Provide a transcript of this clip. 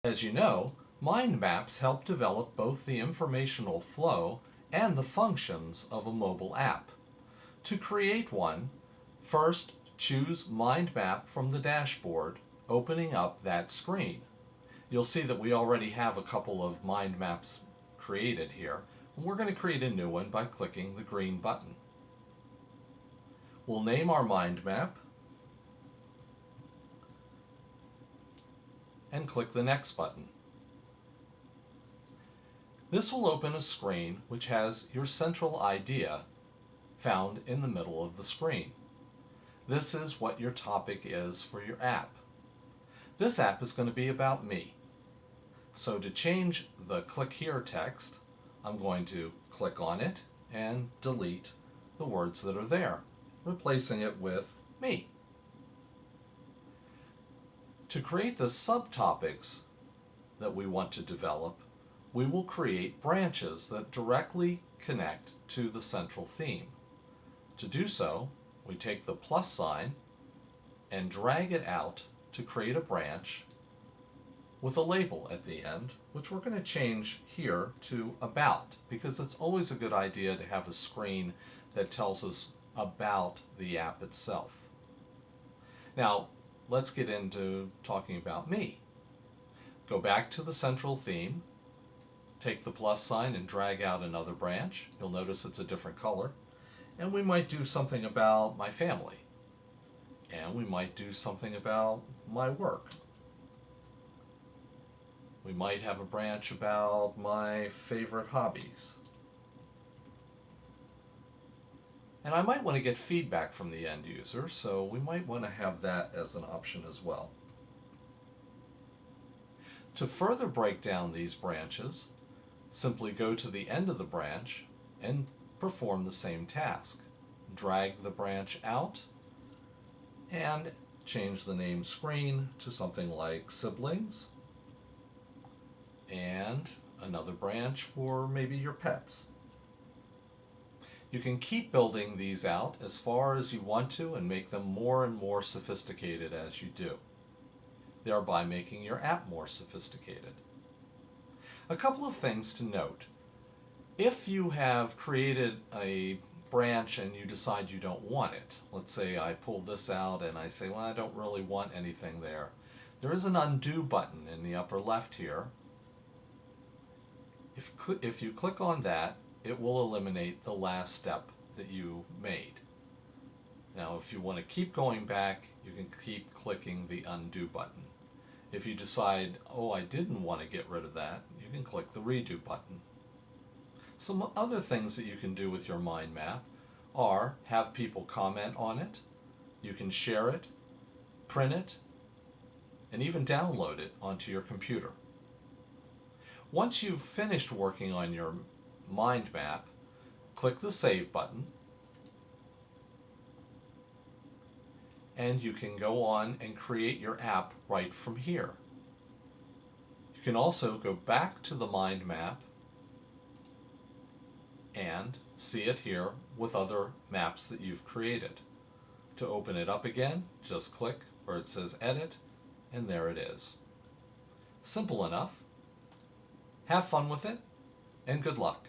As you know, mind maps help develop both the informational flow and the functions of a mobile app. To create one, first choose Mind Map from the dashboard, opening up that screen. You'll see that we already have a couple of mind maps created here. We're going to create a new one by clicking the green button. We'll name our mind map and click the next button. This will open a screen which has your central idea found in the middle of the screen. This is what your topic is for your app. This app is going to be about me. So to change the click here text, I'm going to click on it and delete the words that are there, replacing it with me. To create the subtopics that we want to develop, we will create branches that directly connect to the central theme. To do so, we take the plus sign and drag it out to create a branch with a label at the end, which we're going to change here to About, because it's always a good idea to have a screen that tells us about the app itself. Now, let's get into talking about me. Go back to the central theme, take the plus sign and drag out another branch. You'll notice it's a different color. And we might do something about my family. And we might do something about my work. We might have a branch about my favorite hobbies. And I might want to get feedback from the end user, so we might want to have that as an option as well. To further break down these branches, simply go to the end of the branch and perform the same task. Drag the branch out and change the name screen to something like siblings, and another branch for maybe your pets. You can keep building these out as far as you want to and make them more and more sophisticated as you do, thereby making your app more sophisticated. A couple of things to note. If you have created a branch and you decide you don't want it, let's say I pull this out and I say, well, I don't really want anything there. There is an undo button in the upper left here. If you click on that, it will eliminate the last step that you made. Now, if you want to keep going back, you can keep clicking the undo button. If you decide, oh, I didn't want to get rid of that, you can click the redo button. Some other things that you can do with your mind map are have people comment on it, you can share it, print it, and even download it onto your computer. Once you've finished working on your mind map, click the Save button, and you can go on and create your app right from here. You can also go back to the mind map and see it here with other maps that you've created. To open it up again, just click where it says Edit, and there it is. Simple enough. Have fun with it, and good luck.